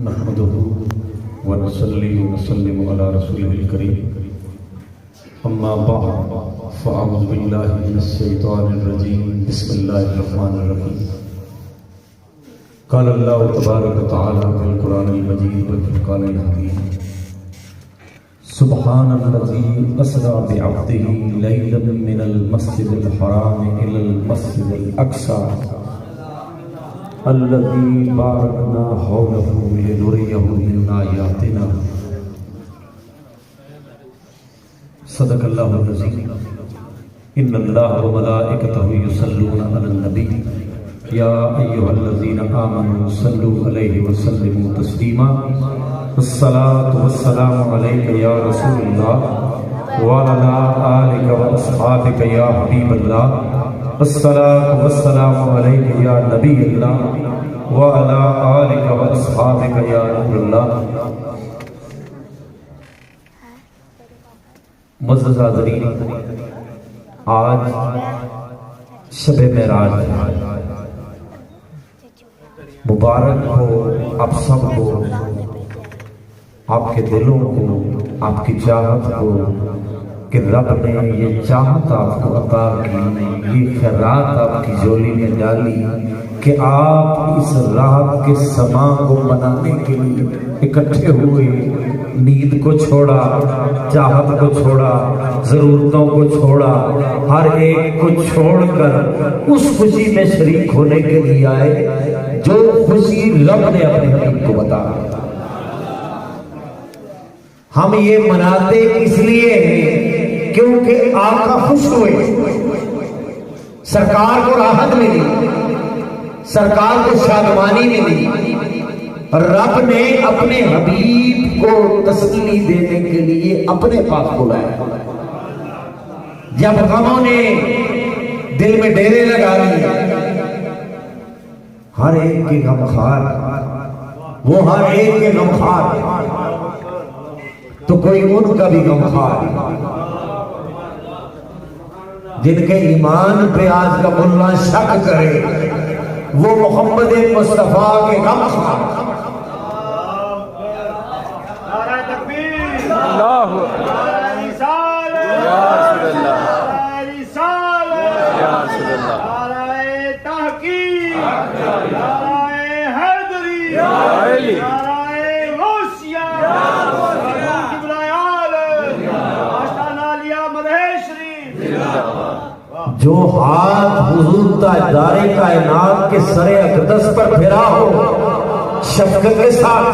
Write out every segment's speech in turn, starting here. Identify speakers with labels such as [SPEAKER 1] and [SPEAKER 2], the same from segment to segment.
[SPEAKER 1] نحمده ونصلي ونسلم على رسوله الكريم اما بعد فاعوذ بالله من الشيطان الرجيم بسم الله الرحمن الرحيم قال الله تبارك وتعالى في القرآن المجيد والفرقان الحميد سبحان الذي أسرى بعبده ليلا من المسجد الحرام إلى المسجد الأقصى الذي باركنا حوله لنريه من آياتنا صدق الله العظيم إن الله وملائكته يصلون على النبي يا أيها الذين آمنوا صلوا عليه وسلموا تسليما الصلاة والسلام عليك يا رسول الله وعلى آلك وأصحابك يا حبيب الله الصلاة والسلام عليك يا نبي الله وعلى آلك وأصحابك يا نور الله. معزز حاضرین، آج شب معراج مبارک ہو آپ سب کو، آپ کے دلوں کو، آپ کی چاہت کو کہ رب نے یہ چاہت آپ کو عطا کی، یہ خیرات آپ کی جولی میں ڈالی کہ آپ اس رات کے سما کو منانے کے لیے اکٹھے ہوئے. نیند کو چھوڑا، چاہت کو چھوڑا، ضرورتوں کو چھوڑا، ہر ایک کو چھوڑ کر اس خوشی میں شریک ہونے کے لیے آئے جو خوشی رب نے اپنے حبیب کو بتایا. ہم یہ مناتے اس لیے کیونکہ آقا خوش ہوئے، سرکار کو راحت ملی، سرکار کو شادمانی ملی. رب نے اپنے حبیب کو تسلی دینے کے لیے اپنے پاس بلایا. جب غموں نے دل میں ڈیرے لگا لیے، ہر ایک کے غمخوار، وہ ہر ایک کے غمخوار، تو کوئی ان کا بھی غمخوار جن کے ایمان پہ آج کا ملا شک کرے، وہ محمد مصطفیٰ کے غمخوار. جو ہاتھ حضور تاجدار کائنات کے سر اقدس پر پھرا ہو، شفقت کے ساتھ،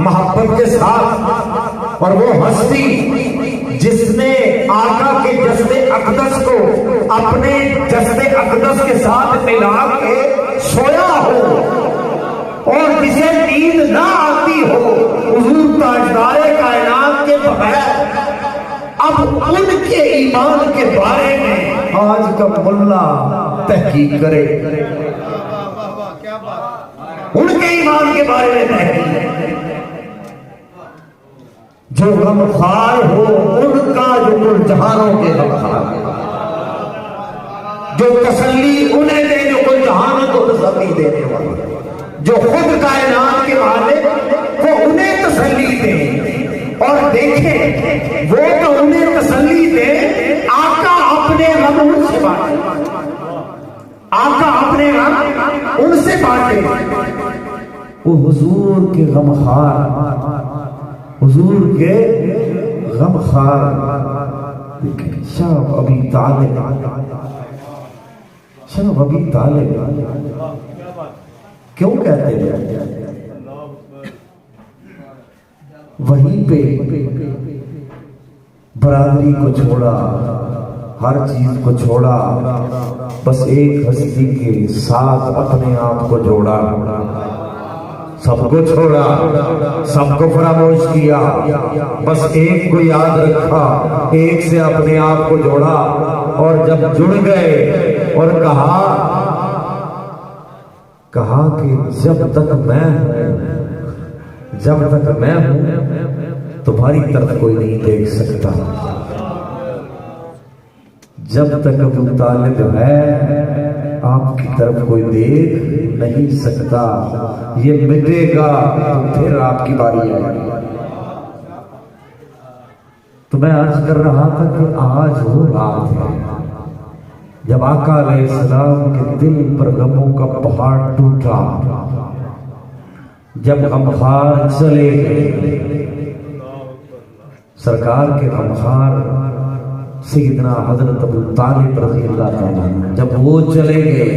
[SPEAKER 1] محبت کے ساتھ، اور وہ ہستی جس نے آقا کے جسد اقدس کو اپنے جسد اقدس کے ساتھ ملا کے سویا ہو اور جسے نیند نہ آتی ہو حضور تاجدار کائنات کے بغیر، اب ان کے ایمان کے بارے میں آج کا ملا تحقیق کرے، ان کے ایمان کے بارے میں تحقیق. جو غمخوار ہو ان کا جو کل جہانوں کے غمخوار، جو تسلی انہیں دے جو کل جہانوں کو تسلی دینے والا، جو خود کائنات کے مالک وہ انہیں تسلی دے. اور دیکھیں وہ تو انہیں تسلی دے، آقا اپنے غم ان سے بانٹے، آقا اپنے غم ان سے بانٹے. وہ حضور کے غمخوار، حضور کے غمخوار. شاہ ابی طالب، شاہ ابی طالب کیوں کہتے ہیں؟ وہیں پہ برادری کو چھوڑا، ہر چیز کو چھوڑا، بس ایک ہستی کے ساتھ اپنے آپ کو جوڑا. سب کو چھوڑا، سب کو فراموش کیا، بس ایک کو یاد رکھا، ایک سے اپنے آپ کو جوڑا. اور جب جڑ گئے اور کہا کہ جب تک میں ہوں تمہاری طرف کوئی نہیں دیکھ سکتا. جب تک ابو طالب ہے آپ کی طرف کوئی دیکھ نہیں سکتا، یہ مٹے گا تو پھر آپ کی باری آئے گی۔ تو میں عرض کر رہا تھا کہ آج وہ رات ہے جب آقا علیہ السلام کے دل پر غموں کا پہاڑ ٹوٹا، جب غمخوار چلے گئے۔ سرکار کے غمخوار سیدنا حضرت ابو طالب رضی اللہ تعالیٰ جب وہ چلے گئے،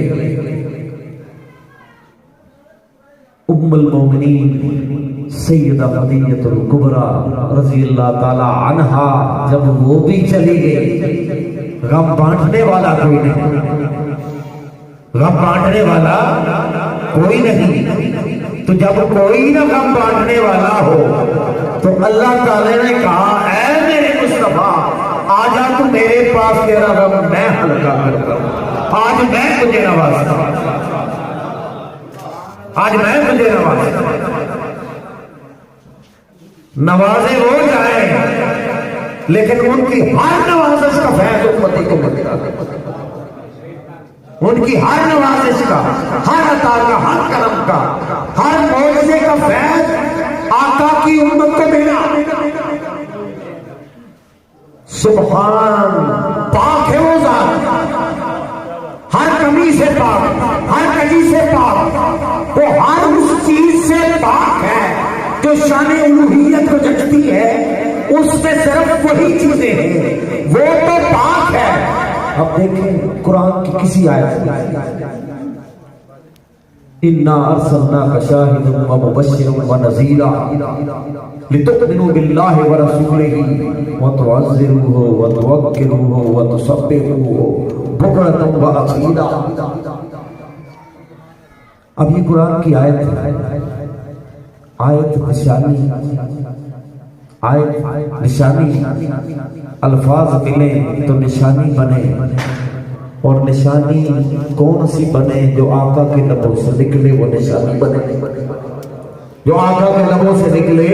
[SPEAKER 1] ام المومنین سیدہ خدیجہ الکبریٰ رضی اللہ تعالیٰ عنہا جب وہ بھی چلی گئی، غم بانٹنے والا کوئی نہیں، غم بانٹنے والا کوئی نہیں۔ تو جب کوئی نہ غم بانٹنے والا ہو تو اللہ تعالی نے کہا اے میرے مصطفیٰ آجا تو میرے پاس، تیرا غم میں ہلکا کرتا ہوں، آج میں تجھے نوازتا ہوں، آج میں تجھے نوازتا ہوں۔ نوازے وہ جائیں لیکن ان کی ہر نوازش کا فیض امتی کو ملتا ہے، ان کی ہر نوازش کا، ہر عطا کا، ہر کرم کا، ہر معجزے کا فیض آقا کی امت کو ملا۔ سبحان، پاک ہے وہ ذات، ہر کمی سے پاک، ہر کجی سے پاک، وہ ہر اس چیز سے پاک ہے جو شان الوہیت کو جچتی ہے، اس میں صرف وہی چیزیں ہیں، وہ تو پاک ہے۔ اب دیکھیں قرآن کی کسی آیت اِنَّا أَرْسَلْنَاكَ شَاهِدًا وَمُبَشِّرًا وَنَذِيرًا لِتُؤْمِنُوا بِاللَّهِ وَرَسُولِهِ وَتُعَزِّرُوهُ وَتُوَقِّرُوهُ وَتُسَبِّحُوهُ بُكْرَةً وَأَصِيلًا۔ اب یہ قرآن کی آیت ہے، آیت نشانی، آیت نشانی، الفاظ ملیں تو نشانی بنے، اور نشانی کون سی بنے؟ جو آقا کے لبوں سے نکلے وہ نشانی بنے، جو آقا کے لبوں سے نکلے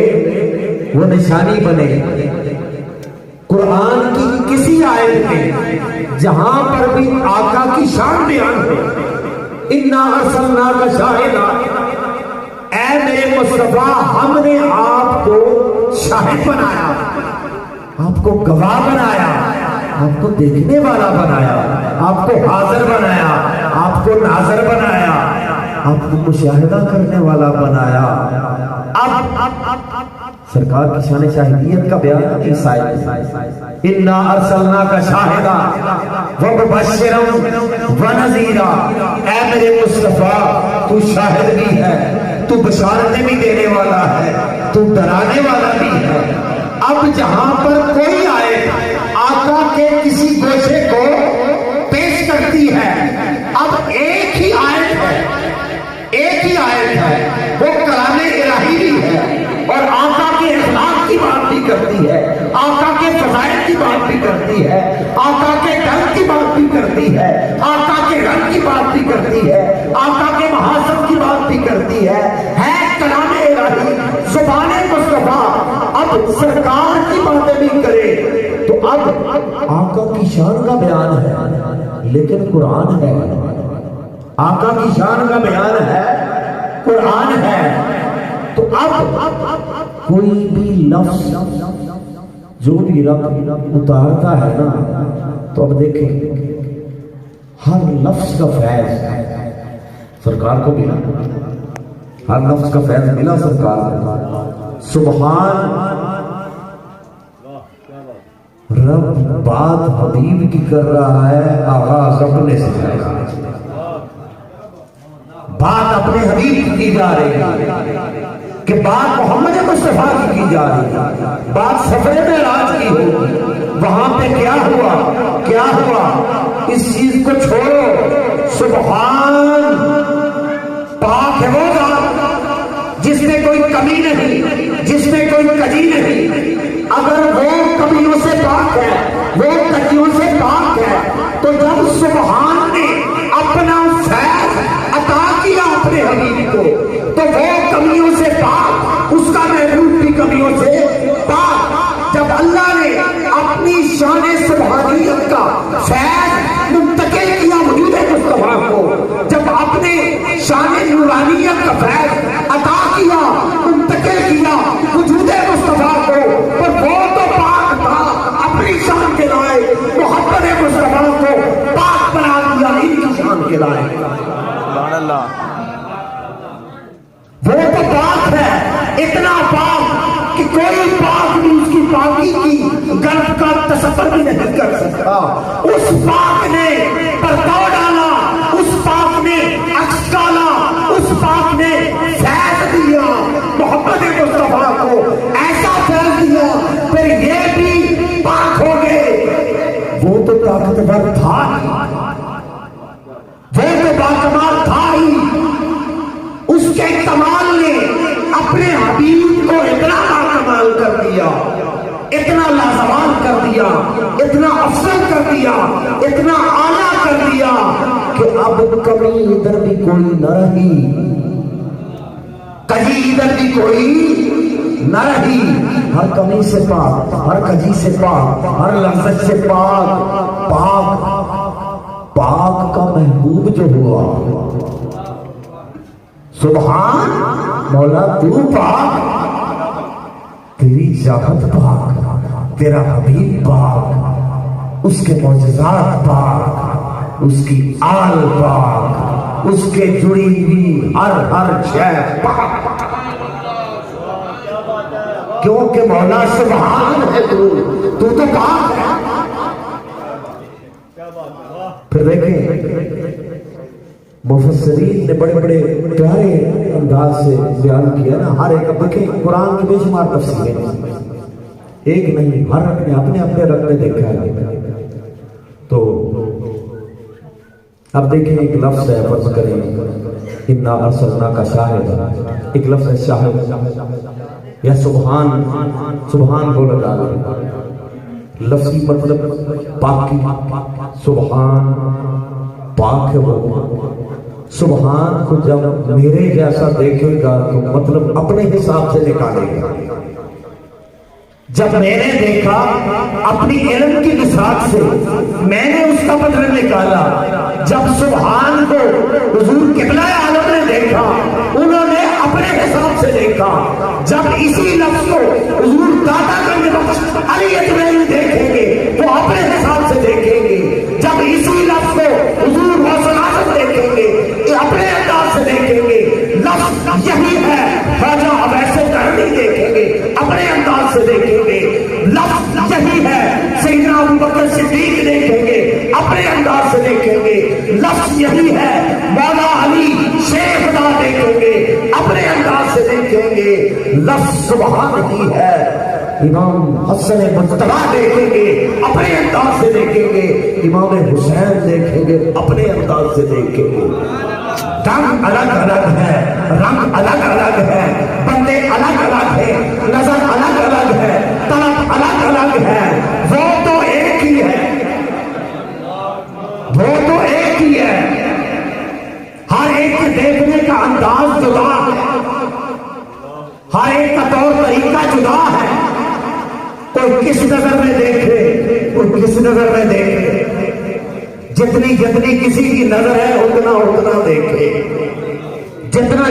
[SPEAKER 1] وہ نشانی بنے۔ قرآن کی کسی آیت میں جہاں پر بھی آقا کی شان بیان ہو، اِنَّا أَرْسَلْنَاكَ شَاهِدًا، اے میرے مصطفیٰ ہم نے آپ کو شاہد بنایا، آپ کو گواہ بنایا، آپ کو دیکھنے والا بنایا، آپ کو حاضر بنایا، آپ کو ناظر بنایا، آپ کو مشاہدہ کرنے والا بنایا۔ اب سرکار کی شان شاہدیت کا بیان اس آیت میں، اِنَّا أَرْسَلْنَاكَ شَاهِدًا وَمُبَشِّرًا وَنَذِيرًا، اے میرے مصطفیٰ تو شاہد بھی ہے، تو بشارتیں بھی دینے والا ہے، تو ڈرانے والا بھی ہے۔ اب جہاں پر کوئی آیت آقا کے کسی گوشے کو پیش کرتی ہے، اب ایک ہی آیت ہے، ایک ہی آیت ہے، وہ کلام الہی بھی ہے، اور آقا کے اخلاق کی بات بھی کرتی ہے، آقا کے فضائل کی بات بھی کرتی ہے، آقا کے ڈر کی بات بھی کرتی ہے، آقا کے رنگ کی بات بھی کرتی ہے، آقا کے محاسن کی بات بھی کرتی ہے کلام الہی، زبان مصطفیٰ۔ اب سرکار کی باتیں بھی کرے تو اب آقا کی شان کا بیان ہے لیکن قرآن ہے، آقا کی شان کا بیان ہے، قرآن ہے۔ تو اب کوئی بھی لفظ جو بھی رب اتارتا ہے نا، تو اب دیکھیں ہر لفظ کا فیض سرکار کو ملا، ہر لفظ کا فیض ملا سرکار کو۔ سبحان، رب بات حبیب کی کر رہا ہے، آغاز اپنے سے کر رہا ہے، بات اپنے حبیب کی جا رہی ہے، کہ بات محمد مصطفیٰ کی جا رہی ہے، بات سفر معراج کی ہوگی، وہاں پہ کیا ہوا، کیا ہوا، اس چیز کو چھوڑو۔ سبحان، پاک ہے وہ ذات جس میں کوئی کمی نہیں، جس میں کوئی کجی نہیں۔ اگر وہ کمیوں سے پاک ہے، وہ کجیوں سے پاک ہے، تو جب سبحان نے اپنا فیض عطا کیا اپنے حبیب کو، تو وہ کمیوں سے پاک، اس کا محبوب بھی کمیوں سے پاک۔ جب اللہ نے اپنی شان سبحانیت کا فیض منتقل کیا وجود مصطفیٰ کو، کے لائے.
[SPEAKER 2] سبحان اللہ.
[SPEAKER 1] وہ تو پاک ہے، اتنا پاک کہ کوئی پاک بھی اس کی پاکی کی گرد کا تصور بھی نہیں کر سکتا. اس پاک نے پردہ ڈالا، اس پاک نے عکس ڈالا، اس پاک نے فیض دیا محمد مصطفیٰ کو، ایسا فیض دیا پھر یہ بھی پاک ہو گئے. وہ تو طاقتور تھا ہی، وہ تو باکمال تھا ہی، اس کے کمال نے اپنے حبیب کو اتنا باکمال کر دیا، اتنا لازوال کر دیا، اتنا افضل کر دیا، اتنا اعلیٰ کر دیا کہ اب کمی ادھر بھی کوئی نہ رہی، کہیں ادھر بھی کوئی نہ رہی. ہر کمی سے پاک، ہر کجی سے پاک، ہر لفظ سے پاک. پاک پاک کا محبوب جو ہوا، سبحان مولا تو پاک، تیری ذات پاک، تیرا حبیب پاک، اس کے معجزات پاک، اس کی آل پاک، اس کے جڑی ہوئی ہر شے پاک. کیونکہ مولا سبحان ہے، تو پاک ہے. پھر دیکھیں مفسرین نے بڑے بڑے پیارے انداز سے بیان کیا نا. ہر ایک دیکھیں قرآن کی بے شمار تفسیریں، ایک نہیں، ہر اپنے رب نے دیکھا ہے. تو اب دیکھیں ایک لفظ ہے، فرض کریں انا ارسلناک شاہد، ایک لفظ ہے شاہد یا سبحان. سبحان بولا جا رہا ہے، لفظی مطلب پاکی. سبحان پاک ہے وہ. سبحان کو جب میرے جیسا دیکھے گا تو مطلب اپنے حساب سے نکالے گا. جب میں نے دیکھا اپنی علم کی نصاب سے میں نے اس کا مطلب نکالا. جب سبحان کو حضور قبلہ عالم نے دیکھا انہوں نے اپنے حساب سے دیکھا. جب اسی لفظ کو حضور دادا کرنے وقت علی اجمعین دیکھیں گے وہ اپنے حساب سے دیکھیں گے. جب اسی لفظ کو حضور غوث اعظم دیکھیں گے اپنے انداز سے دیکھیں گے. لفظ یہی ہے. خواجہ اویس کرنی دیکھیں گے اپنے انداز سے دیکھیں گے. لفظ یہی ہے. سیدنا ابوبکر صدیق دیکھیں گے اپنے انداز سے دیکھیں گے. لفظ یہی ہے. مولا علی شیخ خدا دیکھیں گے اپنے انداز سے دیکھیں گے. لفظ سبحان ہی ہے. امام حسن مجتبی دیکھیں گے اپنے انداز سے دیکھیں گے. امام حسین دیکھیں گے اپنے انداز سے دیکھیں گے. رنگ الگ الگ ہے، رنگ الگ الگ ہے، بندے الگ الگ ہیں، نظر الگ الگ ہے، طلب الگ الگ ہے. وہ تو ایک ہی ہے، وہ تو ایک ہی ہے. ہر ایک کے دیکھنے کا انداز جدا ہے، ہر ایک کا طور طریقہ جدا ہے. کوئی کس نظر میں دیکھے، کوئی کس نظر میں دیکھے. جتنی کسی کی نظر ہے اتنا دیکھے. جتنا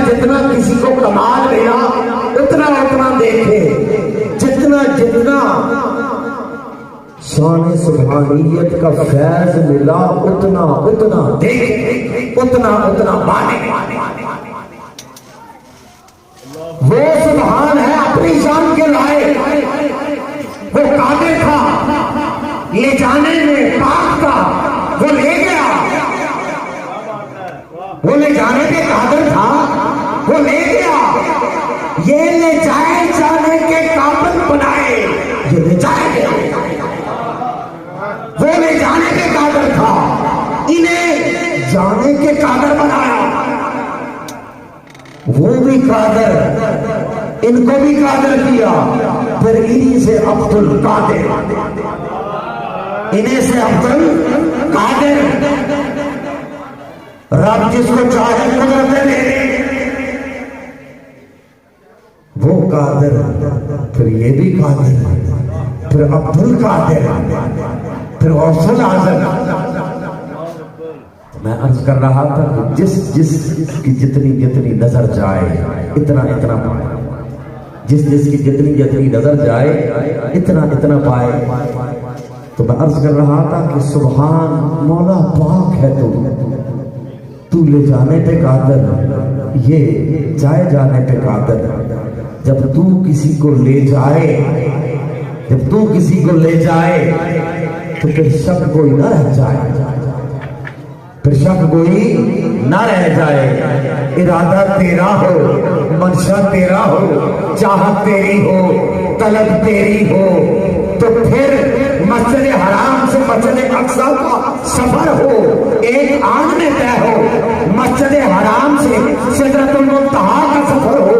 [SPEAKER 1] کسی کو کمال ملا اتنا دیکھے. جتنا شان سبحانیت کا فیض ملا اتنا دیکھے، اتنا مانے. وہ سبحان ہے اپنی شان کے لائے. وہ قادر تھا لے جانے میں پاک کا، وہ لے گیا. وہ لے جانے کے قادر تھا، وہ لے گیا. یہ لے جانے کے قابل بنائے، یہ لے جائے گیا. وہ لے جانے کے قادر تھا، انہیں جانے کے قادر بنایا. وہ بھی قادر، ان کو بھی قادر کیا. پھر انہی سے عبد القادر، انہیں سے عبد القادر. رب جس کو چاہے قدرت دے وہ قادر. پھر یہ بھی قادر، پھر عبد القادر، پھر غوث اعظم. میں عرض کر رہا تھا کہ جس کی جتنی نظر جائے اتنا پائے. جس کی جتنی نظر جائے اتنا پائے. تو میں عرض کر رہا تھا کہ سبحان مولا پاک ہے تو لے جانے پہ قادر، یہ جائے جانے پہ قادر۔ جب تو کسی کو لے جائے، جب تو کسی کو لے جائے تو پھر شک کوئی نہ رہ جائے، پھر شک کوئی نہ رہ جائے۔ ارادہ تیرا ہو، منشا تیرا ہو، چاہت تیری ہو، طلب تیری ہو، تو پھر مسجد حرام سے مسجد اقصی کا سفر ہو، ایک آن میں طے ہو۔ مسجد حرام سے سدرۃ المنتہا کا سفر ہو،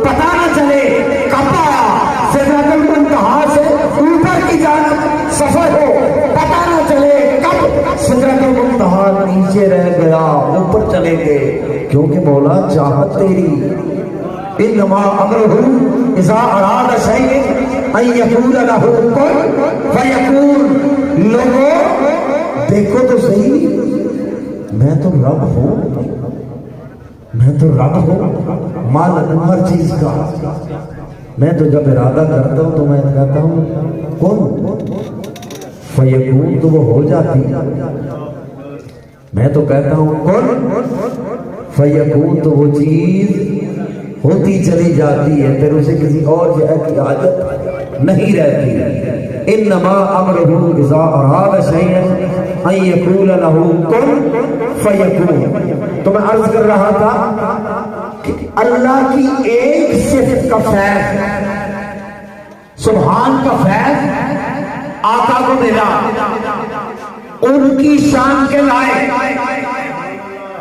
[SPEAKER 1] پتہ نہ چلے کب آیا۔ سدرۃ المنتہا سے اوپر کی جانب سفر ہو، پتہ نہ چلے کب سدرۃ المنتہا نیچے رہ گیا، اوپر چلے گئے، کیونکہ مولا چاہت تیری۔ انما امرہ اذا اراد شیئا ان یقول لہ کن فیکون۔ لوگوں دیکھو تو صحیح، میں تو رب ہوں، میں تو رب ہوں مالک ہر چیز کا۔ میں تو جب ارادہ کرتا ہوں تو میں کہتا ہوں کن فیکون، تو وہ ہو جاتی۔ میں تو کہتا ہوں کن فیکون، تو وہ چیز ہوتی چلی جاتی ہے، پھر اسے کسی اور جگہ کی عادت نہیں رہتی۔ انما امرہ اذا اراد شیئا ان یقول لہ کن فیکون۔ تو میں عرض کر رہا تھا کہ اللہ کی ایک صفت کا فیض، سبحان کا فیض آقا کو ملا، ان کی شان کے لائق۔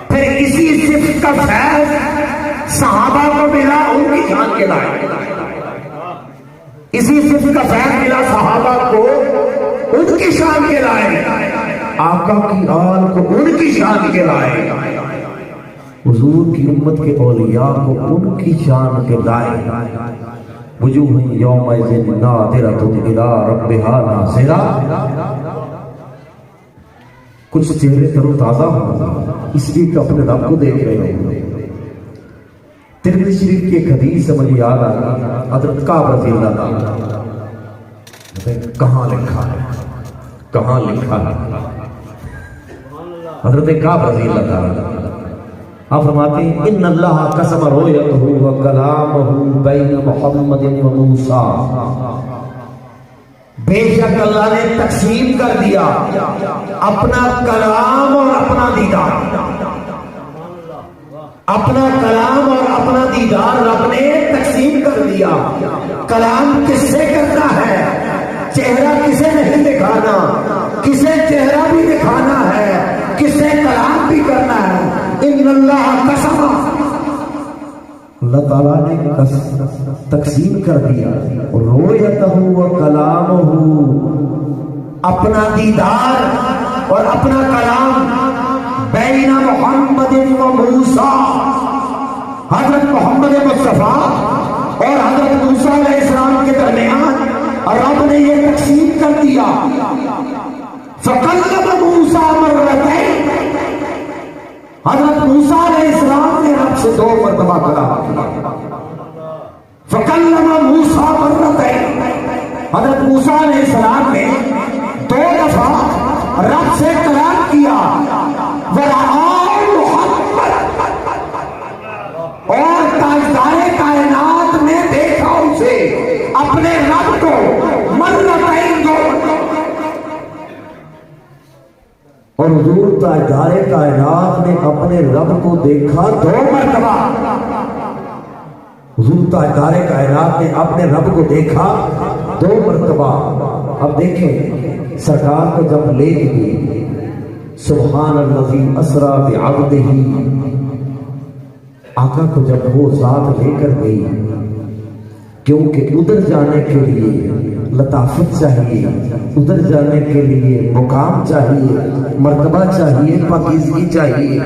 [SPEAKER 1] پھر اسی صفت کا فیض صحابہ کو ملا، ان کی شان کے لائق۔ اسی صفت کا فیض ملا صحابہ کو، ان کی شان کے لائق۔ آقا کی آل کو ان کی شان کے لائق، حضور کی امت کے اولیاء کو ان کی شان کے لائق۔ وجوہ یومئذ ناظرۃ الی ربہا ناظرہ۔ کچھ چہرے تر و تازہ ہوں، اس لیے کہ اپنے رب کو دیکھ رہے ہوں۔ ترمذی شریف کی ایک حدیث سے مجھے یاد آ گئی، حضرت کعب رضی اللہ عنہ، کہاں لکھا ہے، کہاں لکھا ہے؟ حضرت کعب رضی اللہ عنہ آپ فرماتے ہیں ان اللہ قسم رؤیتہ و کلامہ بین محمد و موسیٰ۔ بے شک اللہ نے تقسیم کر دیا اپنا کلام اور اپنا دیدار، اپنا کلام اور اپنا دیدار رب نے تقسیم کر دیا۔ کلام کس سے کرنا ہے؟ چہرہ کسے نہیں دکھانا، کسے چہرہ بھی دکھانا ہے، کسے کلام بھی کرنا ہے۔ ان اللہ قسم، اللہ تعالیٰ نے تقسیم کر دیا، رؤیتہ و کلامہ، اپنا دیدار اور اپنا کلام، بین محمد و موسیٰ، حضرت محمد مصطفیٰ اور حضرت موسیٰ علیہ السلام کے درمیان رب نے یہ تقسیم کر دیا۔ فکلم موسیٰ مرتین، حضرت موسیٰ علیہ السلام نے رب سے 2 مرتبہ کلام کیا۔ فکلم موسیٰ مرتین، حضرت موسیٰ علیہ السلام نے 2 دفعہ رب سے کلام کیا۔ اور تاجدار کائنات نے دیکھا اسے، اپنے رب کو مرتين 2 اور حضور تاجدار کائنات نے اپنے رب کو دیکھا 2 مرتبہ۔ حضور تاجدار کائنات نے اپنے رب کو دیکھا 2 مرتبہ۔ اب دیکھیں سرکار کو جب لے گئی، سبحان الذی اسری بعبدہ، آقا کو جب وہ ذات لے کر گئی، کیونکہ ادھر جانے کے لیے لطافت چاہیے، ادھر جانے کے لیے مقام چاہیے، مرتبہ چاہیے، پاکیزگی چاہیے۔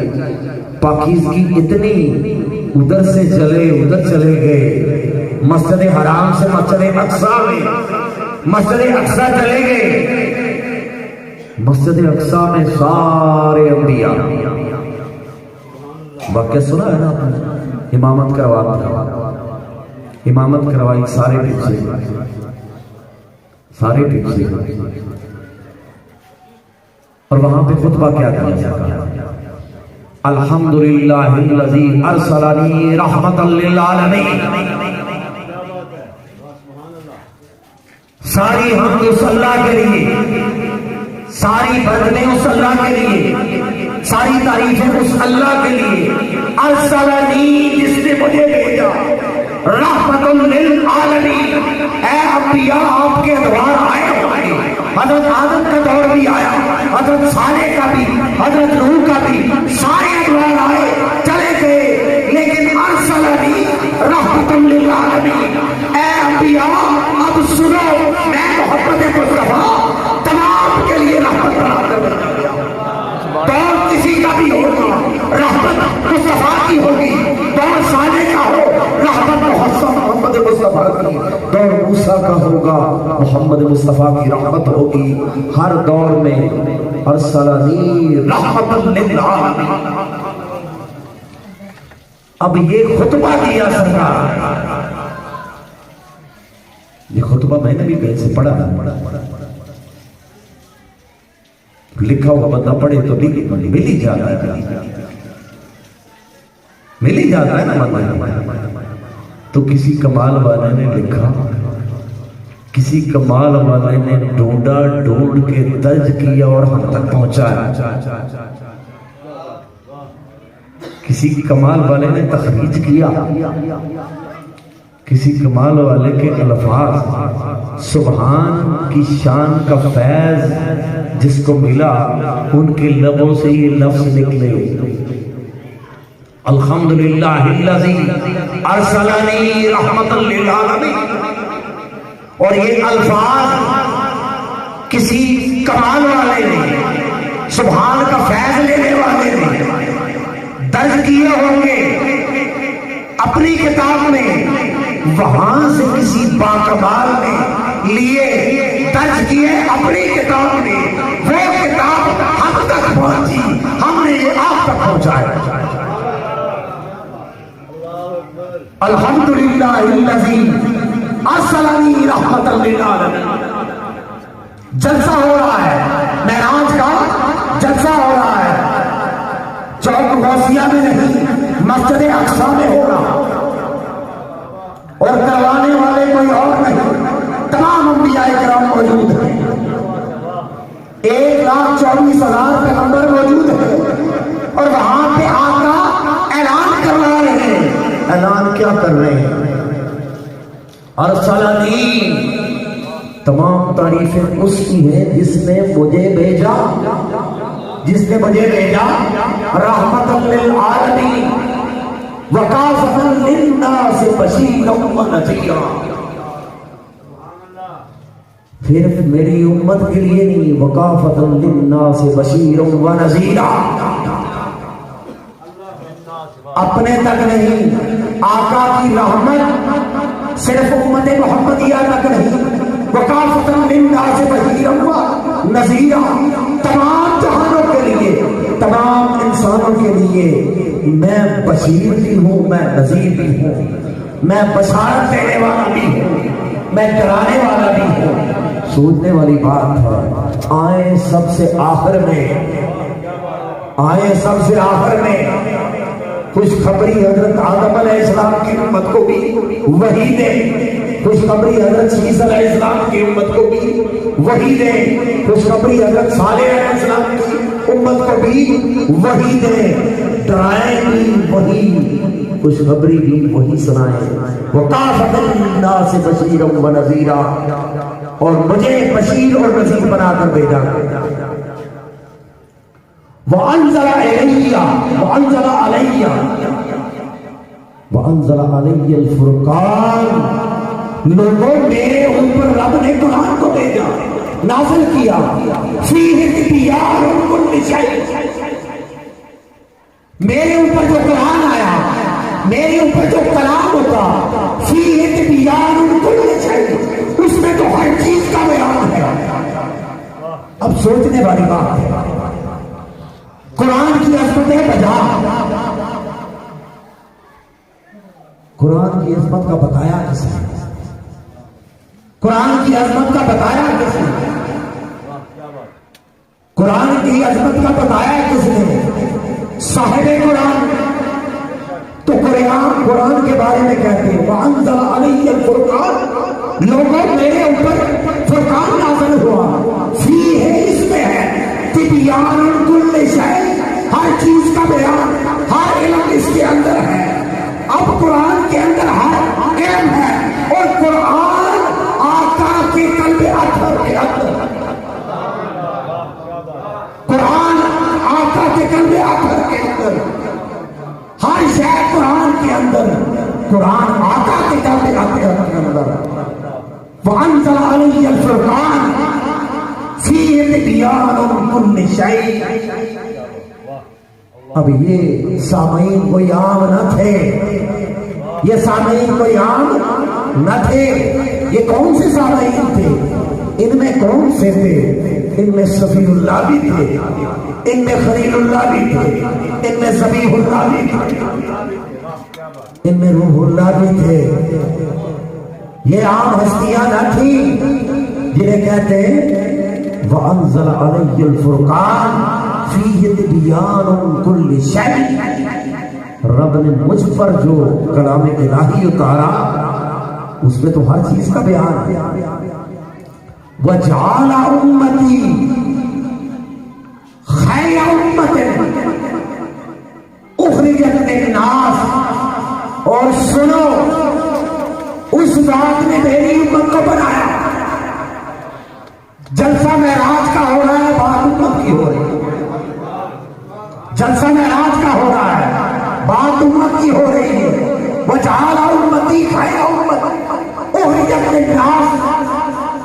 [SPEAKER 1] پاکیزگی اتنی، ادھر سے چلے ادھر چلے گئے، مسجد حرام سے مسجد اقصی میں، مسجد اقصی چلے گئے۔ مسجد اقصی میں سارے انبیاء، واقعہ سنا ہے نا آپ نے، امامت کرواتا، امامت کروائی، سارے پیچھے، سارے پیچھے، اور وہاں پہ خطبہ کیا کیا؟ الحمدللہ الذی ارسلنی رحمتا للعالمین۔ ساری حمد اس اللہ کے لیے، ساری برکتیں اس اللہ کے لیے، ساری تعریفیں اس اللہ کے لیے، ارسلنی جس نے مجھے بھیجا، رحمت للعالمین۔ اے انبیاء آپ کے ادوار آئے ہوئے، حضرت آدم کا دور بھی آیا، حضرت صالح کا بھی، حضرت نوح کا بھی، سارے ادوار آئے چلے گئے، لیکن ارسلنی رحمت للعالمین۔ اے انبیاء اب سنو، میں محمد مصطفیٰ تمام کے لیے رحمت بنا کر دور کسی کا بھی ہوگا رحمت مصطفیٰ کی ہوگی، دور صالح کا ہو رحمت محمد مصطفیٰ کی، دور موسیٰ کا ہوگا محمد مصطفیٰ کی رحمت ہوگی۔ ہر دور میں ارسلنی رحمت للعالمین۔ اب یہ خطبہ دیا سرکار، یہ خطبہ میں نے بھی کہیں سے پڑھا، لکھا ہوا بندہ پڑھے تو مل ہی جاتا ہے، مل ہی جاتا ہے نا بندہ۔ تو کسی کمال والے نے لکھا، کسی کمال والے نے ڈھونڈا، ڈھونڈ کے درج کیا اور ہم تک پہنچایا۔ کسی کمال والے نے تخریج کیا، کسی کمال والے کے الفاظ، سبحان کی شان کا فیض جس کو ملا، ان کے لبوں سے یہ لفظ نکلے، الحمدللہ الذی ارسلنی رحمت للعالمین۔ اور یہ الفاظ کسی کمال والے نے، سبحان کا فیض لینے والے نے درج کیے ہوں گے اپنی کتاب میں، وہاں سے کسی باکمال نے لیے درج کیے اپنی کتاب میں، وہ کتاب ہم تک پہنچی، ہم نے یہ آپ تک پہنچایا۔ الحمدللہ الذی ارسلنی رحمت للعالمین۔ جلسہ ہو رہا ہے، معراج کا جلسہ ہو رہا ہے، چوک غوثیہ میں نہیں، مسجد اقصی میں ہو رہا، اور کروانے والے کوئی اور نہیں، تمام انبیاء کرام موجود ہیں، 1,24,000 پیغمبر موجود ہیں، اور وہاں پہ آقا اعلان کروا رہے ہیں۔ اعلان کیا کر رہے ہیں؟ ارسلنی، تمام تعریفیں اس کی ہیں جس نے مجھے بھیجا، جس نے مجھے بھیجا، رحمت للعالمین، وکافۃ للناس بشیرا ونذیرا۔ صرف میری امت کے لیے نہیں، وکافۃ للناس بشیرا ونذیرا، اپنے تک نہیں، آقا کی رحمت صرف امت محمدیہ تک نہیں، وکافۃ للناس بشیرا ونذیرا، تمام جہانوں کے لیے، تمام انسانوں کے لیے میں بشیر بھی ہوں، میں نذیر بھی ہوں، میں بشارت دینے والا بھی ہوں، میں ڈرانے والا بھی ہوں۔ سوچنے والی بات ہے، آئیں سب سے آخر میں، آئیں سب سے آخر میں، خوشخبری حضرت آدم علیہ السلام کی امت کو بھی وہی دے، خوشخبری حضرت عیسیٰ علیہ السلام کی امت کو بھی وہی دے، خوشخبری حضرت صالح علیہ السلام کی امت کو بھی وہی دے، ڈرائیں بھی وہی، خوشخبری بھی وہی سنائیں، وکافۃ للناس بشیرا ونذیرا، اور مجھے بشیر اور نذیر بنا کر بھیجا۔ وَأَنزَلَ إِلَيَّ وَأَنزَلَ عَلَيَّ وَأَنزَلَ عَلَيَّ الْفُرْقَانَ، لوگوں میرے اوپر رب نے قرآن کو بھیجا، نازل کیا، فِيهِ تِبْيَانٌ لِكُلِّ شَيْءٍ، میرے اوپر جو قرآن آیا، میرے اوپر جو کلام ہوتا، فِيهِ تِبْيَانٌ لِكُلِّ شَيْءٍ، اس میں تو ہر چیز کا بیان ہے۔ اب سوچنے والی بات ہے، قرآن کی عظمتیں بجا، قرآن کی عظمت کا بتایا کس نے؟ قرآن کی عظمت کا بتایا کس نے؟ قرآن کی عظمت کا بتایا کس نے؟
[SPEAKER 2] صاحب قرآن تو قرآن کے بارے میں کہتے ہیں وَأَنزَلَ عَلَيَّ الْفُرْقَانَ، لوگوں میرے اوپر فرقان نازل ہوا، فیہ اس میں ہے تبیان کل شیء، ہر چیز کا بیان، ہر علم اس کے اندر ہے۔ اب قرآن کے اندر ہر علم ہے، اور قرآن آقا کے قلب اطہر کے اندر، قرآن آقا کے قلب اطہر کے اندر، ہر شے قرآن کے اندر، قرآن آقا کے قلب اطہر کے اندر۔ وَأَنزَلَ عَلَيَّ الْفُرْقَانَ فِيهِ تِبْيَانٌ كُلِّ شَيْءٍ۔ اب یہ سامعین کوئی عام نہ تھے، یہ سامعین کوئی عام نہ تھے، یہ کون سے سامعین تھے؟ ان میں کون سے تھے؟ ان میں صفی اللہ بھی تھے، ان میں خلیل اللہ بھی تھے، ان میں ذبیح اللہ بھی تھے، ان میں روح اللہ بھی تھے۔ یہ عام ہستیاں نہ تھیں جنہیں کہتے ہیں وَأَنزَلَ عَلَيَّ الْفُرْقَانَ فِيهِ تِبْيَانٌ كُلِّ شَيْءٍ، رب نے مجھ پر جو کلام الہی اتارا اس میں تو ہر چیز کا بیان ہے۔ وَجَعَلَ أُمَّتِي خَيْرَ أُمَّةٍ أُخْرِجَتْ لِلنَّاسِ، اور سنو اس ذات نے میری امت کو بنایا۔ جلسہ معراج کا ہو رہا ہے، بات امت کی ہو رہی ہے۔ جلسہ معراج کا ہو رہا ہے، بات امت کی ہو رہی ہے۔ وَجَعَلَ أُمَّتِي خَيْرَ أُمَّةٍ أُخْرِجَتْ لِلنَّاسِ،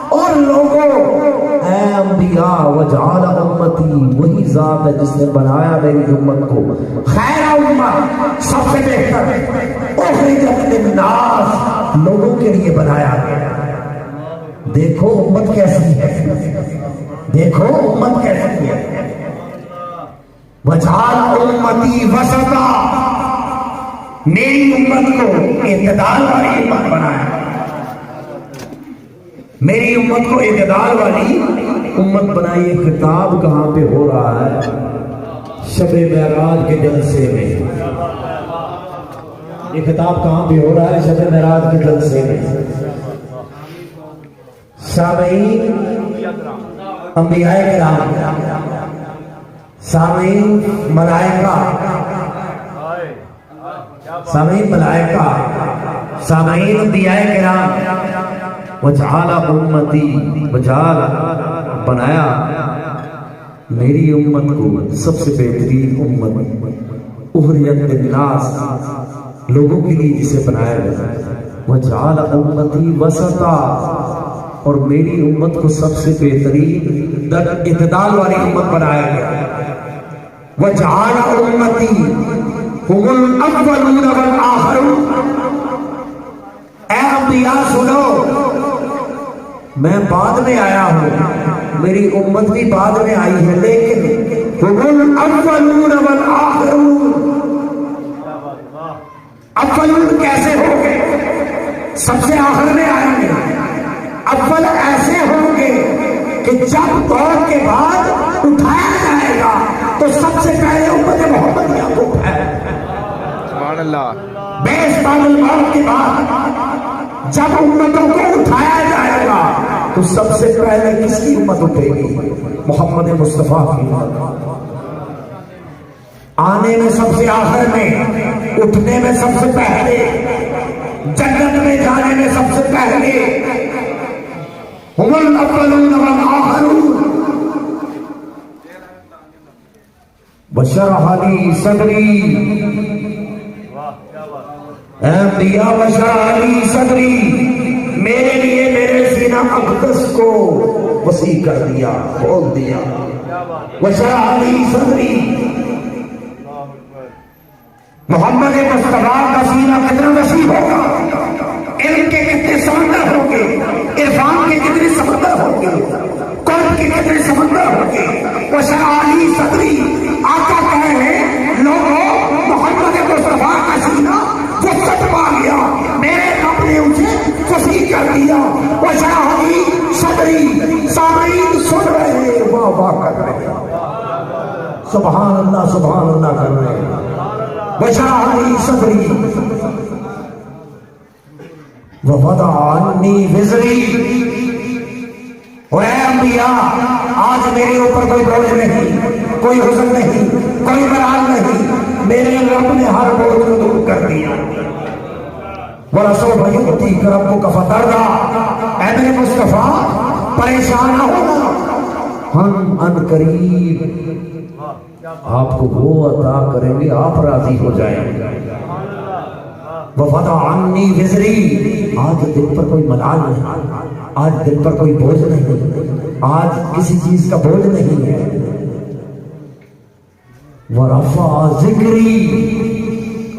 [SPEAKER 2] اور لوگوں اے انبیاء وَجَعَلَ أُمَّتِي، وہی ذات ہے جس نے بنایا میری امت کو خیر امت، سب سے بہتر، اخرجت للناس، لوگوں کے لیے بنایا گیا۔ دیکھو امت کیسی ہے، دیکھو امت کیسی ہے۔ وَجَعَلَ أُمَّتِي وَسَطًا، میری امت کو اعتدال والی امت بنایا، میری امت کو اعتدال والی امت بنائی۔ خطاب کہاں پہ ہو رہا ہے؟ شب معراج کے جلسے میں۔ یہ خطاب کہاں پہ ہو رہا ہے؟ شب معراج کے جلسے میں۔ سامعین انبیاء کرام، سامعین ملائکہ، سامعین ملائکہ، سامعین انبیاء کرام، وجعل امتی، وجعل بنایا میری امت کو سب سے بہترین امت، اخرجت للناس، لوگوں کے لیے جسے بنایا گیا۔ وجعل امتی وسطا، اور میری امت کو سب سے بہترین در اعتدال والی امت بنایا گیا۔ وجعل امتی هم الاولون والآخرون، اے انبیاء سنو، میں بعد میں آیا ہوں، میری امت بھی بعد میں آئی ہے، لیکن هم الاولون والآخرون، اولون کیسے ہوں گے؟ سب سے آخر میں آئیں گے۔ اول ایسے ہوں گے کہ جب دور کے بعد اٹھایا جائے گا تو سب سے پہلے امت محمدیہ کو اٹھایا جائے گا۔ سبحان اللہ۔ بیس بعد الموت کے بعد جب امتوں کو اٹھایا جائے گا تو سب سے پہلے کس کی امت اٹھے گی؟ محمد مصطفیٰ کی امت۔ آنے میں سب سے آخر میں، اٹھنے میں سب سے پہلے، جنت میں جانے میں سب سے پہلے، هم الاولون والآخرون۔ وشرح لی صدری، اے انبیاء وشرح لی صدری، میرے لیے میرے سینہ اقدس کو وسیع کر دیا، کھول دیا۔ وشرح لی صدری، محمد مصطفیٰ کا سینہ کتنا وسیع ہوگا، علم کے کتنے سمندر ہوں گے، عرفان کے کتنے سمندر ہوں گے، قرب کے کتنے سمندر ہوں گے۔ وشرح لی صدری، آقا کہے ہیں لوگوں محمد مصطفیٰ کا سینہ وسعت پا گیا، میرے رب نے اسے وسیع کر دیا۔ وشرح لی صدری، سامعین سن رہے ہیں، واہ واہ کر رہے ہیں، سبحان اللہ کر رہے ہیں۔ وشرح لي صدری ووضع عنی وزری. اور اے انبیاء آج میرے اوپر کوئی بوجھ نہیں، کوئی حزن نہیں، کوئی مرال نہیں، میرے رب نے ہر بوجھ کو دور کر دیا. وَلَسَوْفَ يُؤْتِيكَ رَبُّكَ فَتَرْضَىٰ. اے میرے مصطفیٰ پریشان نہ ہونا، ہم ان قریب آپ کو وہ عطا کریں گے آپ راضی ہو جائیں گے. وَوَضَعَ عَنِّي وِزْرِي. آج دل پر کوئی ملال نہیں، آج دل پر کوئی بوجھ نہیں، آج کسی چیز کا بوجھ نہیں ہے. وَرَفَعَ ذِكْرِي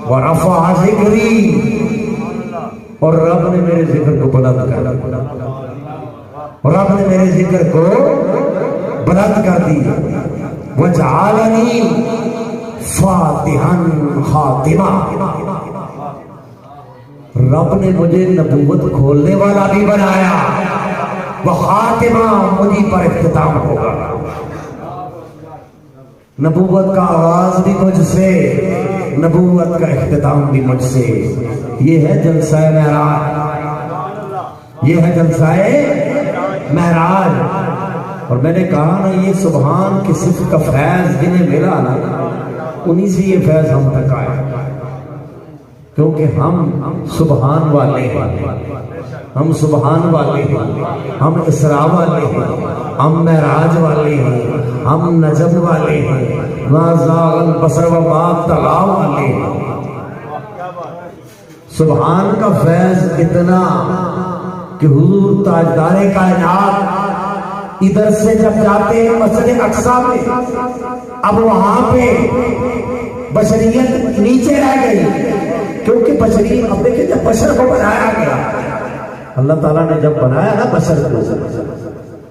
[SPEAKER 2] وَرَفَعَ ذِكْرِي. اور رب نے میرے ذکر کو بلند کر دیا، رب نے میرے ذکر کو بلند کر دیا. وَجَعَلَنِي فَاتِحًا خَاتِمًا. رب نے مجھے نبوت کھولنے والا بھی بنایا. وخاتمہ مجھے پر اختتام ہوگا. نبوت کا آغاز بھی مجھ سے، نبوت کا اختتام بھی مجھ سے. یہ ہے جلسہ معراج، یہ ہے جلسہ معراج. اور میں نے کہا نا یہ سبحان کی صفت کا فیض جنہیں ملا نا انہی سے یہ فیض ہم تک آیا، کیونکہ ہم سبحان والے ہیں، ہم سبحان والے ہیں، ہم اسراء والے ہیں، ہم معراج والے ہیں، ہم نجم والے ہیں، ما زاغ البصر وما طغى والے ہیں. سبحان کا فیض اتنا کہ حضور تاجدار کائنات ادھر سے جب جاتے ہیں مسجد اقصیٰ میں، اب وہاں پہ بشریت نیچے رہ گئی، کیونکہ بشریت اب دیکھیں جب بشر کو بنایا گیا، اللہ تعالیٰ نے جب بنایا نا بشر کو،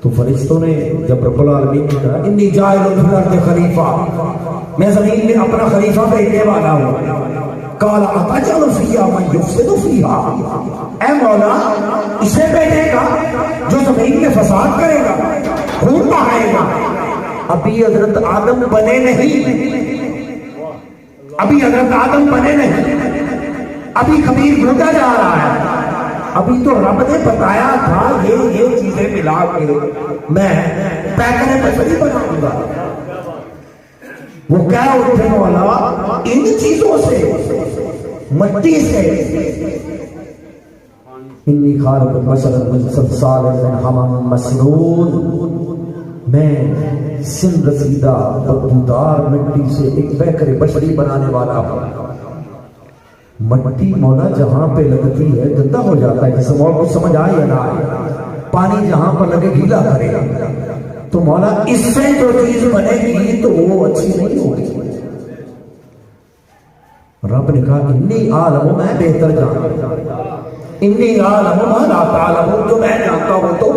[SPEAKER 2] تو فرشتوں نے جب رب العالمین نے کہا انی جاعل فی الارض خلیفہ، میں زمین میں اپنا خلیفہ بھیجنے والا ہوں. قال اتجعل فیہا من یفسد فیہا. اے مولا اسے بھیجے گا جو زمین میں فساد کرے گا، خون بہائے گا. ابھی حضرت آدم بنے نہیں، ابھی حضرت آدم بنے نہیں، ابھی خبیر ڈھونڈا جا رہا ہے. ابھی تو رب نے بتایا تھا یہ چیزیں ملا کے میں پیکرے بشری بناؤں گا. وہ کیا اٹھے والا ان چیزوں سے، مٹی سے. انی خالق بشرا من صلصال من حمأ مسنون. میں سن رسیدہ بدبودار مٹی سے ایک پیکرے بشری بنانے والا ہوں. مٹی مولا جہاں پہ لگتی ہے گندا ہو جاتا ہے، جسے مولا کو سمجھ آئے یا نہ آئے. پانی جہاں پر لگے گیلا کرے گا. تو مولا اس سے جو چیز بنے گی تو وہ اچھی نہیں ہوگی. رب نے کہا انی عالم، میں بہتر جانتا ہوں. انی عالم ما لا تعلمون، جو میں جانتا ہوں تو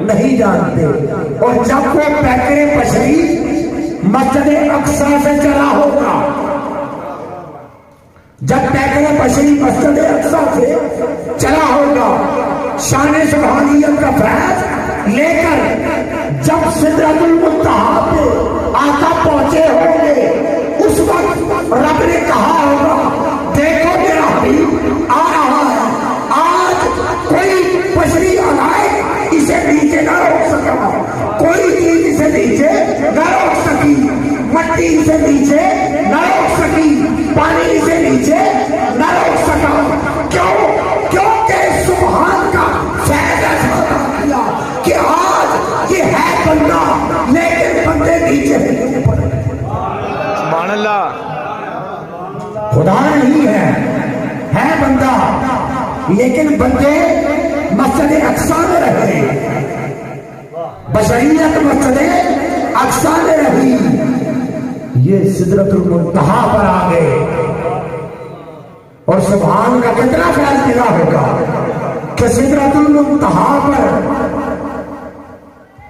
[SPEAKER 2] نہیں جانتے. اور جب وہ پیکرے بشری مسجد اقصیٰ سے چلا ہوگا، جب پیکرے بشری مسجد اقصیٰ سے چلا ہوگا، شان سبحانیت کا فیض لے کر جب سدرۃ المنتہا پہ آقا پہنچے ہوں گے، اس وقت رب نے کہا ہوگا دیکھو میرا حبیب آ رہا ہے. آج کوئی بشری آئے اسے نیچے نہ روک سکا، کوئی چیز اسے نیچے نہ روک سکی، مٹی اسے نیچے نہ روک سکی، پانی اسے نیچے نہ روک سکا. کیونکہ سبحان کا فیض ایسا کیا کہ آج یہ ہے بندہ لیکن بندے نیچے نہیں پڑے.
[SPEAKER 3] سبحان اللہ.
[SPEAKER 2] خدا نہیں ہے بندہ لیکن بندے مسجد اقصیٰ میں رہے، بشریت مسجد اقصیٰ میں رہی. یہ سدرۃ المنتہا پر آ گئے. اور سبحان کا کتنا فیض ملا ہوگا کہ سدرۃ المنتہا پر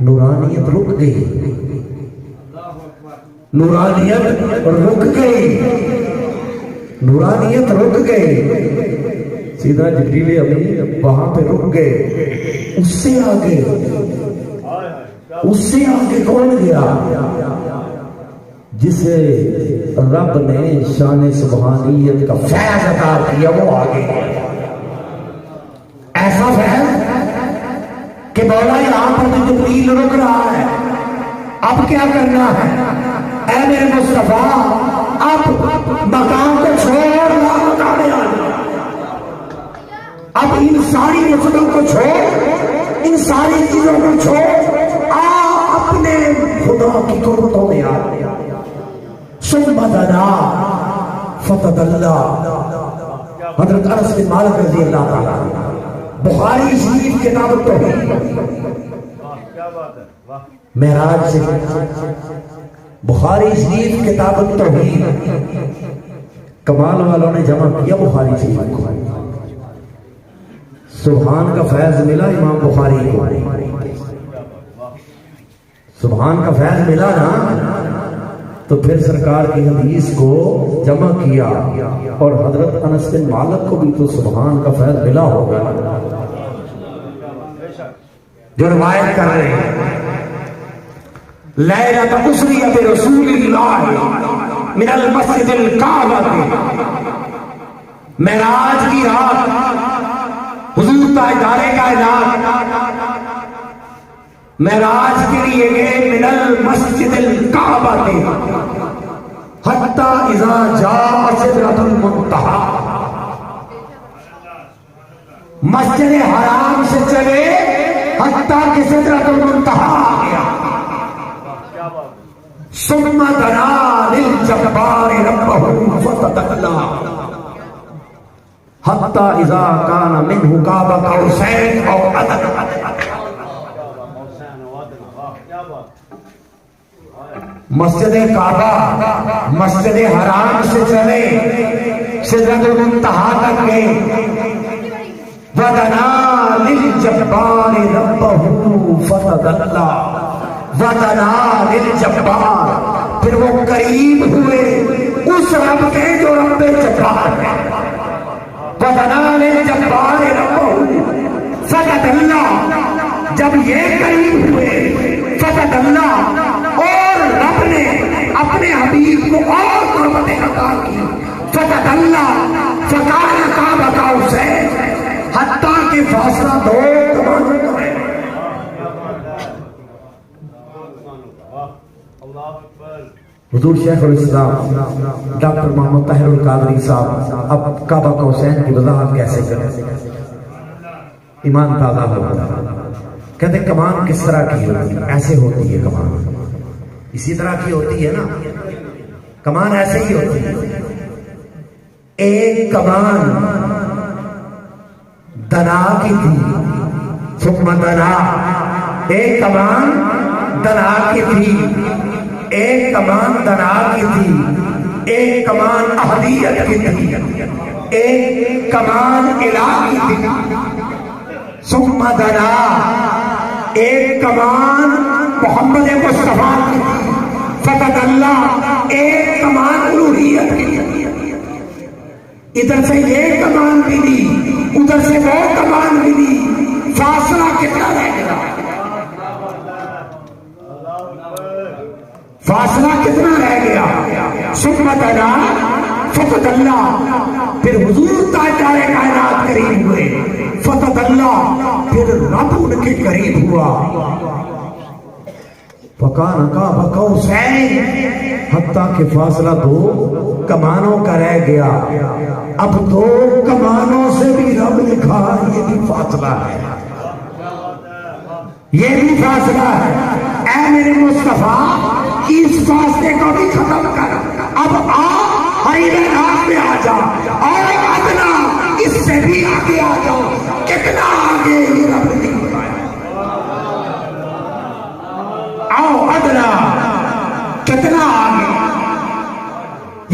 [SPEAKER 2] نورانیت رک گئی، نورانیت رک گئی، نورانیت رک گئی. سیدھا جبریل امین وہاں پہ رک گئے. اس سے آگے کون گیا؟
[SPEAKER 1] جسے رب نے شان سبحانیت کا
[SPEAKER 2] فیض عطا کیا وہ آگے ایسا فیض کہ مولا یہاں پر تو جبریل رک رہا ہے، اب کیا کرنا ہے؟ اے میرے مصطفیٰ اب مقام کو چھوڑ لا مقام آ جا، اب ان ساری مسلوں کو چھوڑ، ان ساری چیزوں کو چھوڑ، آ اپنے خدا کی قربتوں میں آ ثم دنا فتدلى۔ حضرت انس بن مالک رضی اللہ تعالیٰ بخاری شریف کتاب التوحید معراج سے بخاری شریف کتاب التوحید
[SPEAKER 1] کمال والوں نے جمع کیا بخاری شریف کو، سبحان کا فیض ملا امام بخاری کو، سبحان کا فیض ملا نا، تو پھر سرکار کی حدیث کو جمع کیا، اور حضرت انس بن مالک کو بھی تو سبحان کا فیض ملا ہوگا
[SPEAKER 2] جو روایت کر رہے ہیں لیلۃ اسری برسول اللہ من المسجد الکعبہ، معراج کی رات حضور تاجدار کائنات معراج کے لیے گئے من المسجد الکعبہ حتی اذا جاء سدرۃ المنتہی، مسجد حرام سے چلے حتیٰ کہ سدرۃ المنتہی آ گیا، ثم دنا للجبار ربہ فتدلی
[SPEAKER 1] حتی اذا کان منہ
[SPEAKER 2] قاب قوسین او ادنی، مسجد کعبہ مسجد حرام سے چلے سدرۃ المنتہی تک گئے، وَدَنَا لِلْجَبَّارِ رَبَّهُ فَتَدَلَّى، وَدَنَا لِلْجَبَّارِ، پھر وہ قریب ہوئے اس رب کے جو رب جبار ہے، وَدَنَا لِلْجَبَّارِ رَبَّهُ فَتَدَلَّى، جب یہ قریب ہوئے فَتَدَلَّى، اور رب نے اپنے حبیب کو اور قربتیں عطا کی، فَتَدَلَّى فَكَانَ قَابَ قَوْسَيْنِ، حتیٰ کہ فاصلہ دو کمانوں کا ہے۔
[SPEAKER 1] حضور شیخ الاسلام ڈاکٹر محمد طاہر القادری صاحب اب کعبہ قوسین کی وضاحت کیسے کریں، ایمان تازہ ہوتا ہے، کہتے ہیں کمان کس طرح کی ہوتی ہے؟ ایسے ہوتی ہے کمان، اسی طرح کی ہوتی ہے نا، کمان ایسے ہی ہوتی ہے، ایک کمان دنا کی تھی، ثم دنا، ایک کمان دنا کی تھی، ایک کمان دنا کی تھی، ایک کمان احدیت کی تھی، ایک کمان الہ کی تھی، ثم دنا، ایک کمان محمد مصطفیٰ کی تھی، فتدلی، ایک کمان الوہیت کی تھی، ادھر سے یہ کمان ملی ادھر سے وہ کمان ملی، فاصلہ کتنا رہ گیا؟ فاصلہ کتنا رہ گیا؟ ثم دنا فتدلی، پھر حضور تاجدار کائنات قریب ہوئے، فتدلی، پھر رب ان کے قریب ہوا، فکان قاب قوسین، حتیٰ کہ فاصلہ دو کمانوں کا رہ گیا،
[SPEAKER 2] اب دو کمانوں سے بھی رب نے کہا یہ بھی فاصلہ ہے، یہ بھی فاصلہ ہے، اے میرے مصطفیٰ اس فاصلے کو بھی ختم کر، اب آ حریرے راہ میں آ جا، اور ادنا اس سے بھی آگے آ جاؤ، کتنا آگے یہ رب نے بتایا، آؤ ادنا کتنا آگے،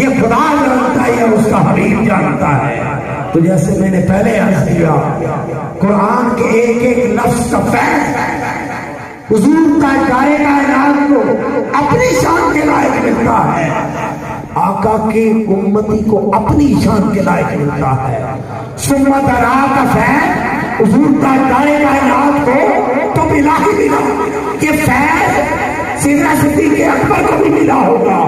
[SPEAKER 2] یہ خدا جانتا ہے، یہ اس کا حبیب جانتا ہے۔ تو جیسے میں نے پہلے عرض کیا، قرآن کے ایک ایک لفظ کا فیض حضور تاجدار کائنات کو اپنی شان کے لائق ملتا ہے، آقا کے امتی کو اپنی شان کے لائق ملتا ہے۔ ثم دنا کا فیض حضور تاجدار کائنات کو تو الہی ملا، یہ فیض سیدنا صدیق اکبر کو بھی ملا ہوگا،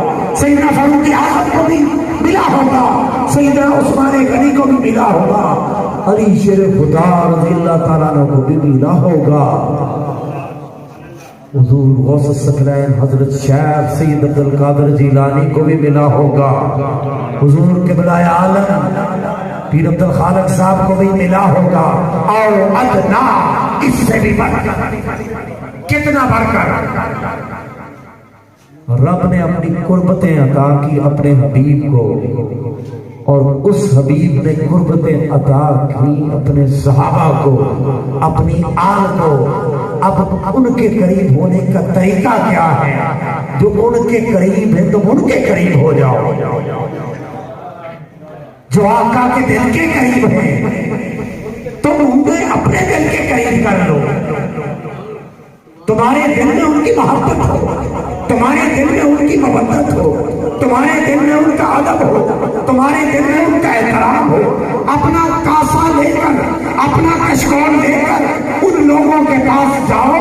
[SPEAKER 2] سیدنا فاروق اعظم کو بھی ملا ہوگا، سیدنا عثمان غنی کو بھی ملا ہوگا، علی شیر خدا رضی اللہ تعالیٰ عنہ کو بھی ملا ہوگا، حضور غوث الثقلین حضرت شیخ سید عبد القادر جیلانی کو بھی ملا ہوگا، حضور قبلہ عالم پیر عبد الخالق صاحب کو بھی ملا ہوگا، اور ادنا اس سے بھی بڑھ کر، کتنا بڑھ کر رب نے اپنی قربتیں عطا کی اپنے حبیب کو، اور اس حبیب نے قربتیں عطا کی اپنے صحابہ کو، اپنی آل کو۔ اب ان کے قریب ہونے کا طریقہ کیا ہے؟ جو ان کے قریب ہیں تو ان کے قریب ہو جاؤ، جو آقا کے دل کے قریب ہیں تو انہیں اپنے دل کے قریب کر لو، تمہارے دل میں ان کی محبت ہو، تمہارے دل میں ان کی مودت ہو، تمہارے دل میں ان کا ادب ہو، تمہارے دل میں ان کا احترام ہو، اپنا کاسا لے کر، اپنا کشکول لے کر ان لوگوں کے پاس جاؤ،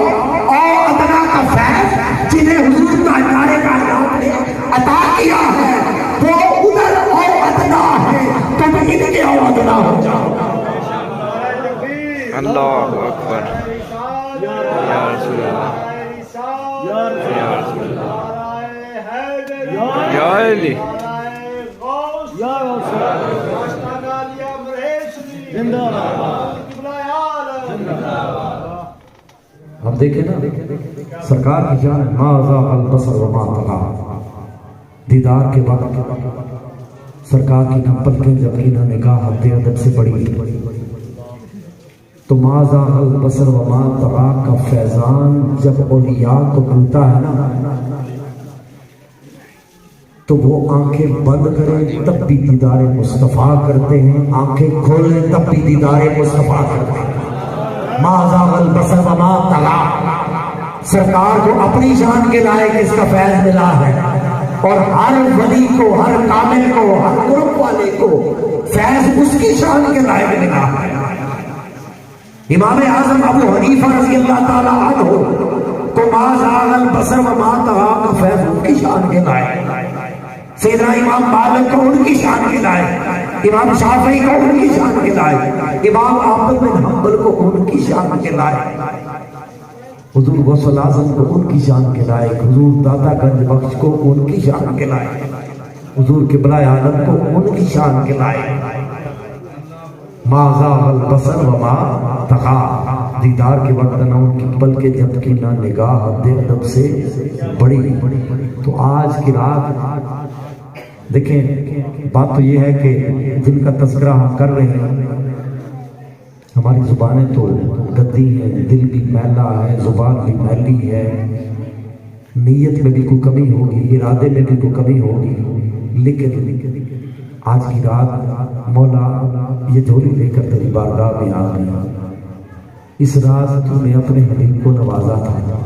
[SPEAKER 2] اور ادنا کا فیض جنہیں حضور تاجدار کائنات نے عطا کیا ہے وہ ادھر اور ادنا ہے، تم ان کے اور ادنا ہو جاؤ۔
[SPEAKER 3] اللہ اکبر، یا رسول اللہ، یا رسول اللہ، یا علی،
[SPEAKER 2] اب دیکھیں نا سرکار کی جان ما ذاق البصر وما طغى، دیدار کے وقت سرکار کی نہ پلکیں جھپکی نہ نگاہ حد ادب سے بڑی، تو ما ذاق البصر وما طغى کا فیضان جب اولیاء کو ملتا ہے نا تو وہ آنکھیں بند کریں تب بھی دیدار مصطفیٰ کرتے ہیں، آنکھیں کھولیں تب بھی دیدار مصطفیٰ کرتے ہیں۔ ما ذاق البصر وما طغى، سرکار کو اپنی شان کے لائق اس کا فیض ملا ہے، اور ہر ولی کو، ہر کامل کو، ہر قرب والے کو فیض اس کی شان کے لائق ملا ہے۔ امام اعظم ابو حنیفہ رضی اللہ تعالیٰ عنہ کو ما ذاق البصر وما طغى کا فیض ان کی شان کے لائق، سیدنا امام مالک کو ان کی شان کے لائق، امام شافعی کو ان کی شان کے لائق، امام احمد بن حنبل کو ان کی شان کے لائق، حضور غوث الاعظم کو ان کی شان کے لائق، حضور داتا گنج بخش کو ان کی شان کے لائق، حضور قبلہ عالم کو ان کی شان کے لائق۔ ما ذاق البصر وما طغى، دیدار کے وقت نہ ان کی پلکیں جھپکی نہ نگاہ حد ادب سے بڑی۔ تو آج کی رات دیکھیں، بات تو یہ ہے کہ جن کا تذکرہ ہم کر رہے ہیں ہماری زبانیں تو گدی ہیں، دل بھی میلا ہے، زبان بھی میلی ہے، نیت میں بھی کوئی کمی ہوگی، ارادے میں بھی کوئی کمی ہوگی، لیکن آج کی رات مولا یہ جھولی لے کر تیری بارگاہ میں آ گیا۔ اس رات تو نے اپنے حبیب کو نوازا تھا،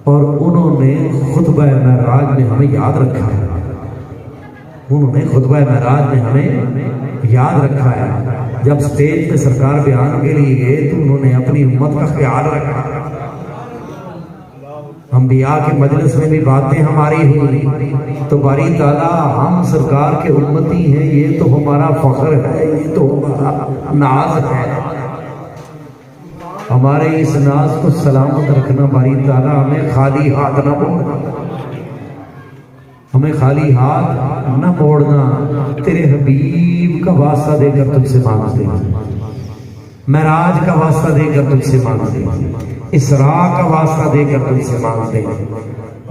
[SPEAKER 2] اور انہوں نے خطبہ معراج میں ہمیں یاد رکھا ہے، انہوں نے خطبہ معراج میں ہمیں یاد رکھا ہے۔ جب سٹیج پہ سرکار بیان کے لیے گئے تو انہوں نے اپنی امت کا خیال رکھا، انبیاء کے مجلس میں بھی باتیں ہماری ہوئی تو باری تعالیٰ ہم سرکار کے امتی ہیں، یہ تو ہمارا فخر ہے، یہ تو ہمارا ناز ہے، ہمارے اس ناز کو سلامت رکھنا باری تعالیٰ، ہمیں خالی ہاتھ نہ موڑنا، ہمیں خالی ہاتھ نہ موڑنا، تیرے حبیب کا واسطہ دے کر تجھ سے مانگتے ہیں، معراج کا واسطہ دے کر تجھ سے مانگتے ہیں، اسراء کا واسطہ دے کر تجھ سے مانگتے ہیں۔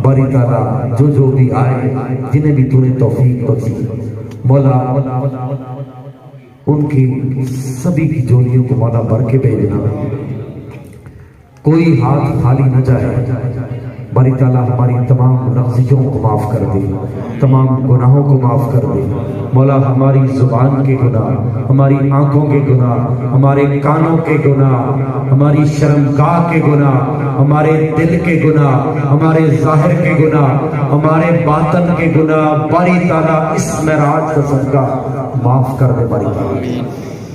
[SPEAKER 2] باری تعالیٰ جو جو بھی آئے، جنہیں بھی تو نے توفیق بخشی، مولا ان کی سبھی کی جولیوں کو مولا بھر کے بھیجنا، کوئی ہاتھ خالی نہ جائے۔ باری تعالیٰ ہماری تمام لغزشوں کو معاف کر دے، تمام گناہوں کو معاف کر دے مولا، ہماری زبان کے گناہ، ہماری آنکھوں کے گناہ، ہمارے کانوں کے گناہ، ہماری شرمگاہ کے گناہ، ہمارے دل کے گناہ، ہمارے ظاہر کے گناہ، ہمارے باطن کے گناہ، باری تعالیٰ اس معراج کا صدقہ معاف کر دے باری تعالیٰ۔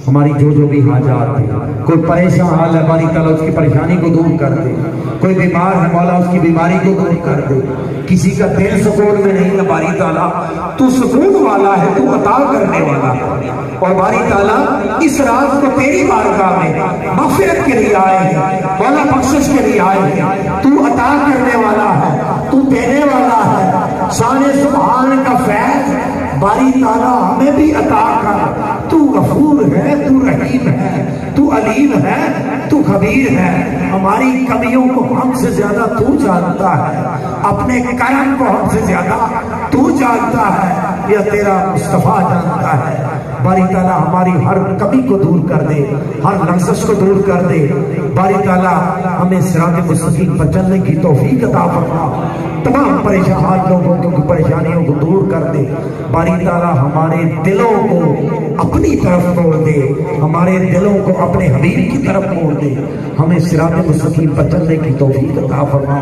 [SPEAKER 1] ہماری جو بھی حاجات ہیں، کوئی پریشان حال ہے باری تعالیٰ اس کی پریشانی کو دور کر دے، کوئی بیمار ہے مولا اس کی بیماری کو دور کر دے، کسی کا دل سکون میں نہیں ہے باری تعالیٰ تو سکون والا ہے، تو عطا کرنے والا ہے، اور باری تعالیٰ اس رات کو تیری بارگاہ میں مغفرت کے لیے آئے ہیں، مولا بخشش کے لیے آئے ہیں، تو عطا کرنے والا ہے، تو دینے والا ہے، شان سبحان کا فیض باری تعالیٰ ہمیں بھی عطا کر، تو غفور ہے، تو رحیم ہے، تو علیم ہے، تو خبیر ہے، ہماری کمیوں کو ہم سے زیادہ تو جانتا ہے، اپنے کرم کو ہم سے زیادہ تو جانتا ہے، یا تیرا مصطفیٰ جانتا ہے۔ باری تعالیٰ ہماری ہر کمی کو دور کر دے، ہر لغزش کو دور کر دے، باری تعالیٰ ہمیں صراط مستقیم پر چلنے کی توفیق عطا فرما، تمام پریشان لوگوں کی پریشانیوں کو دور کر دے، باری تعالیٰ ہمارے دلوں کو اپنی طرف موڑ دے، ہمارے دلوں کو اپنے حبیب کی طرف موڑ دے، ہمیں صراط مستقیم پر چلنے کی توفیق عطا فرما،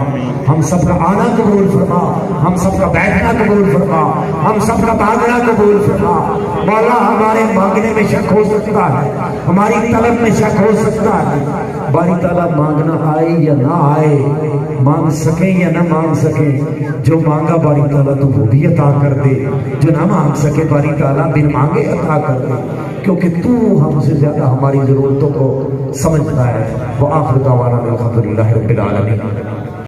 [SPEAKER 1] ہم سب کا آنا قبول فرما، ہم سب کا بیٹھنا قبول فرما، ہم سب کا بھاگنا قبول فرما۔ مولا ہمارے مانگنے میں شک ہو سکتا ہے، ہماری طلب میں شک ہو سکتا ہے، باری تعالیٰ مانگنا آئے یا نہ آئے، مانگ سکیں یا نہ مانگ سکیں، جو مانگا باری تعالیٰ تو وہ بھی عطا کر دے، جو نہ مانگ سکے باری تعالیٰ بن مانگے عطا کر دے، کیونکہ تو ہم سے زیادہ ہماری ضرورتوں کو سمجھتا ہے۔ وآخر دعوانا الحمدللہ رب العالمین۔